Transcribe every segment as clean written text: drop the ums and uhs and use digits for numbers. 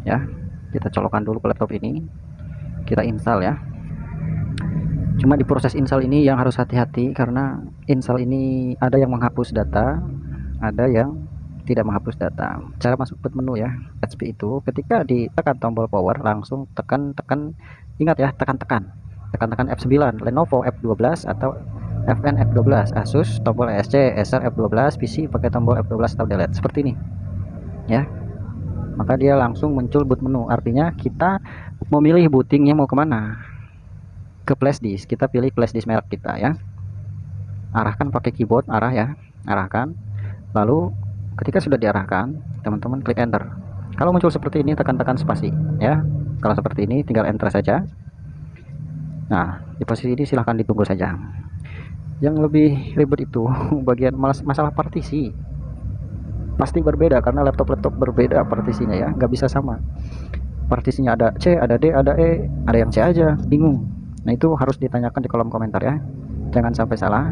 ya. Kita colokkan dulu ke laptop ini, kita install ya. Cuma di proses install ini yang harus hati-hati, karena install ini ada yang menghapus data, ada yang tidak menghapus data. Cara masuk boot menu ya, HP itu ketika ditekan tombol power langsung tekan, ingat ya, tekan F9, Lenovo F12 atau FN F12, Asus tombol ESC, Acer F12, PC pakai tombol F12 atau delete seperti ini ya. Maka dia langsung muncul boot menu, artinya kita memilih bootingnya mau kemana. Ke flash disk, kita pilih flash disk merek kita ya, arahkan pakai keyboard, arah ya, arahkan. Lalu ketika sudah diarahkan, teman-teman klik enter. Kalau muncul seperti ini, tekan spasi ya. Kalau seperti ini tinggal enter saja. Nah, di posisi ini silahkan ditunggu saja. Yang lebih ribet itu bagian masalah partisi, pasti berbeda karena laptop-laptop berbeda partisinya ya, nggak bisa sama. Partisinya ada C, ada D, ada E, ada yang C aja, bingung. Nah, itu harus ditanyakan di kolom komentar ya, jangan sampai salah,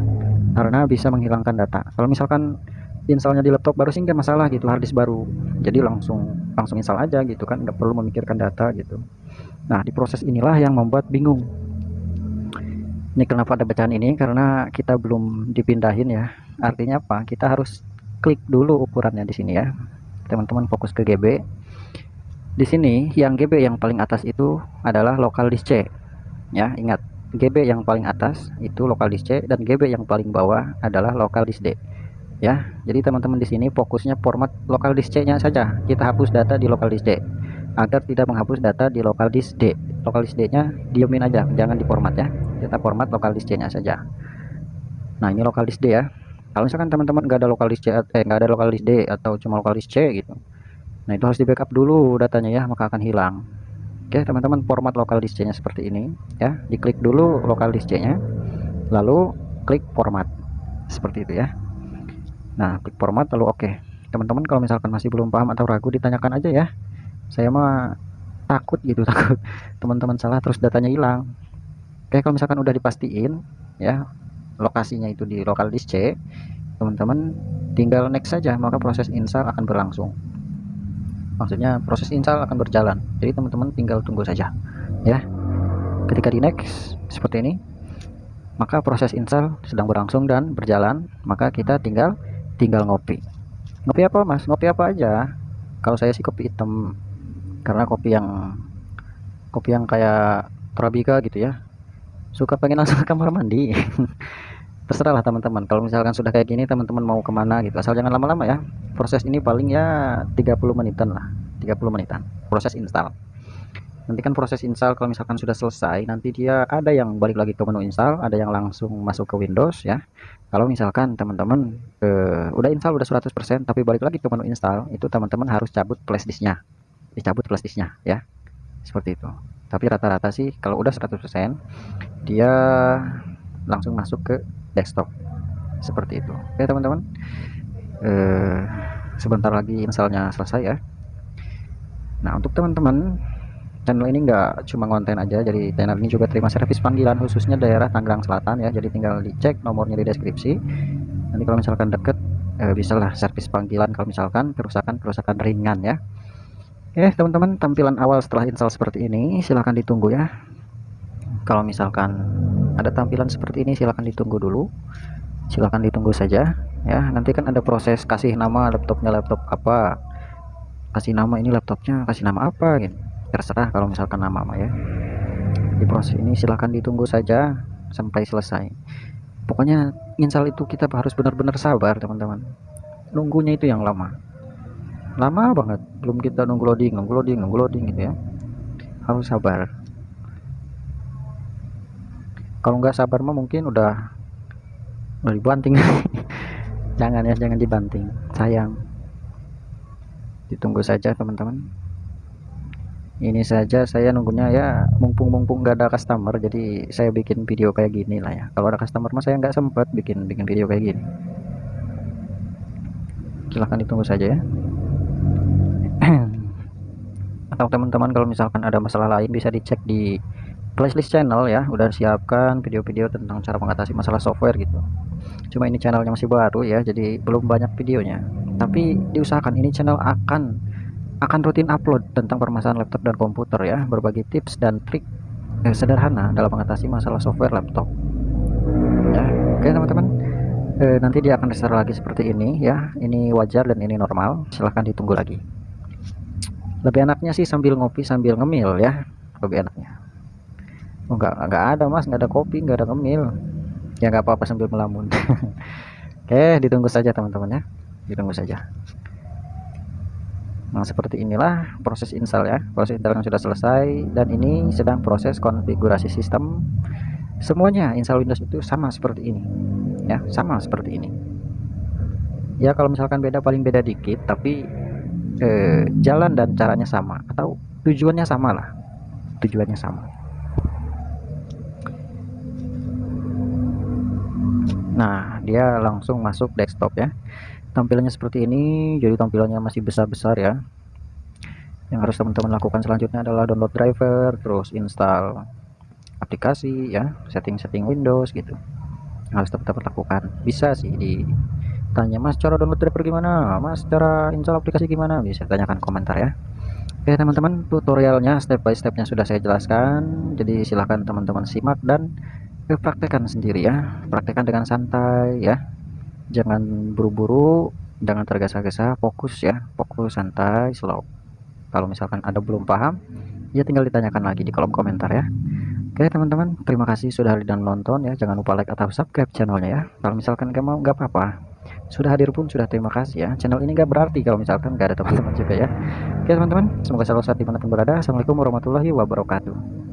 karena bisa menghilangkan data. Kalau misalkan installnya di laptop baru sih nggak masalah gitu, harddisk baru, jadi langsung install aja gitu kan, nggak perlu memikirkan data gitu. Nah, di proses inilah yang membuat bingung. Ini kenapa ada bacaan ini, karena kita belum dipindahin ya. Artinya apa, kita harus klik dulu ukurannya di sini ya. Teman-teman fokus ke GB. Di sini yang GB yang paling atas itu adalah local disk C ya, ingat, GB yang paling atas itu local disk C dan GB yang paling bawah adalah local disk D ya. Jadi teman-teman di sini fokusnya format local disk C-nya saja. Kita hapus data di local disk D agar tidak menghapus data di local disk D. Local disk D-nya diemin aja, jangan diformat ya. Kita format local disk C-nya saja. Nah, ini local disk D ya. Kalau misalkan teman-teman nggak ada local disk C, nggak ada local disk D atau cuma local disk C gitu, nah itu harus di backup dulu datanya ya, maka akan hilang. Oke teman-teman, format local disk C-nya seperti ini ya. Diklik dulu local disk C-nya, lalu klik format seperti itu ya. Nah, klik format lalu oke. Teman-teman kalau misalkan masih belum paham atau ragu, ditanyakan aja ya. Saya mah takut gitu, takut teman-teman salah terus datanya hilang. Oke, kalau misalkan udah dipastiin ya lokasinya itu di local disk C, teman-teman tinggal next saja, maka proses install akan berlangsung. Maksudnya proses install akan berjalan, jadi teman-teman tinggal tunggu saja ya. Ketika di next seperti ini, maka proses install sedang berlangsung dan berjalan, maka kita tinggal ngopi apa mas, ngopi apa aja. Kalau saya sih kopi hitam, karena kopi yang kayak Torabika gitu ya, suka pengen langsung ke kamar mandi. Terserah lah teman-teman, kalau misalkan sudah kayak gini teman-teman mau kemana gitu, asal jangan lama-lama ya. Proses ini paling ya 30 menitan lah, 30 menitan proses install. Nanti kan proses install kalau misalkan sudah selesai, nanti dia ada yang balik lagi ke menu install, ada yang langsung masuk ke Windows ya. Kalau misalkan teman-teman udah install udah 100% tapi balik lagi ke menu install, itu teman-teman harus cabut flashdisknya, dicabut flashdisknya ya, seperti itu. Tapi rata-rata sih kalau udah 100% dia langsung masuk ke desktop seperti itu. Oke teman-teman, sebentar lagi installnya selesai ya. Nah, untuk teman-teman, channel ini nggak cuma konten aja, jadi channel ini juga terima servis panggilan khususnya daerah Tangerang Selatan ya. Jadi tinggal dicek nomornya di deskripsi. Nanti kalau misalkan deket, bisalah servis panggilan kalau misalkan kerusakan ringan ya. Oke teman-teman, tampilan awal setelah install seperti ini silahkan ditunggu ya. Kalau misalkan ada tampilan seperti ini silahkan ditunggu dulu, silahkan ditunggu saja ya. Nanti kan ada proses kasih nama laptopnya, laptop apa, kasih nama ini laptopnya kasih nama apa gitu, terserah kalau misalkan nama ya. Di proses ini silahkan ditunggu saja sampai selesai. Pokoknya install itu kita harus benar-benar sabar teman-teman, nunggunya itu yang lama banget. Belum kita nunggu loading gitu ya, harus sabar. Kalau nggak sabar mah mungkin udah dibanting. Jangan ya, jangan dibanting, sayang. Ditunggu saja teman-teman. Ini saja saya nunggunya ya, mumpung nggak ada customer, jadi saya bikin video kayak gini lah ya. Kalau ada customer mah saya nggak sempat bikin video kayak gini. Silahkan ditunggu saja ya. Atau teman-teman kalau misalkan ada masalah lain bisa dicek di playlist channel ya, udah siapkan video-video tentang cara mengatasi masalah software gitu. Cuma ini channelnya masih baru ya, jadi belum banyak videonya, tapi diusahakan ini channel akan akan rutin upload tentang permasalahan laptop dan komputer ya, berbagi tips dan trik sederhana dalam mengatasi masalah software laptop ya. Oke teman-teman, nanti dia akan restart lagi seperti ini ya. Ini wajar dan ini normal, silahkan ditunggu lagi. Lebih enaknya sih sambil ngopi sambil ngemil ya, lebih enaknya. Oh, enggak ada mas, enggak ada kopi, enggak ada ngemil ya, enggak apa-apa sambil melamun. Oke, ditunggu saja teman-teman ya, ditunggu saja. Nah seperti inilah proses install ya, proses install yang sudah selesai, dan ini sedang proses konfigurasi sistem. Semuanya install Windows itu sama seperti ini ya, sama seperti ini ya. Kalau misalkan beda, paling beda dikit, tapi jalan dan caranya sama, atau tujuannya sama lah, tujuannya sama. Nah dia langsung masuk desktop ya, tampilannya seperti ini. Jadi tampilannya masih besar-besar ya. Yang harus teman-teman lakukan selanjutnya adalah download driver, terus install aplikasi ya, setting-setting Windows gitu, yang harus teman-teman lakukan. Bisa sih ditanya, mas cara download driver gimana, mas cara install aplikasi gimana, bisa tanyakan komentar ya. Oke teman-teman, tutorialnya step by stepnya sudah saya jelaskan, jadi silahkan teman-teman simak dan praktekkan sendiri ya, praktekkan dengan santai ya, jangan buru-buru, jangan tergesa-gesa, fokus ya, fokus, santai, slow. Kalau misalkan ada belum paham ya, tinggal ditanyakan lagi di kolom komentar ya. Oke teman-teman, terima kasih sudah hadir dan nonton ya, jangan lupa like atau subscribe channelnya ya. Kalau misalkan gak mau, gak apa-apa, sudah hadir pun sudah terima kasih ya. Channel ini gak berarti kalau misalkan gak ada teman-teman juga ya. Oke teman-teman, semoga selalu sehat dimanapun berada. Assalamualaikum warahmatullahi wabarakatuh.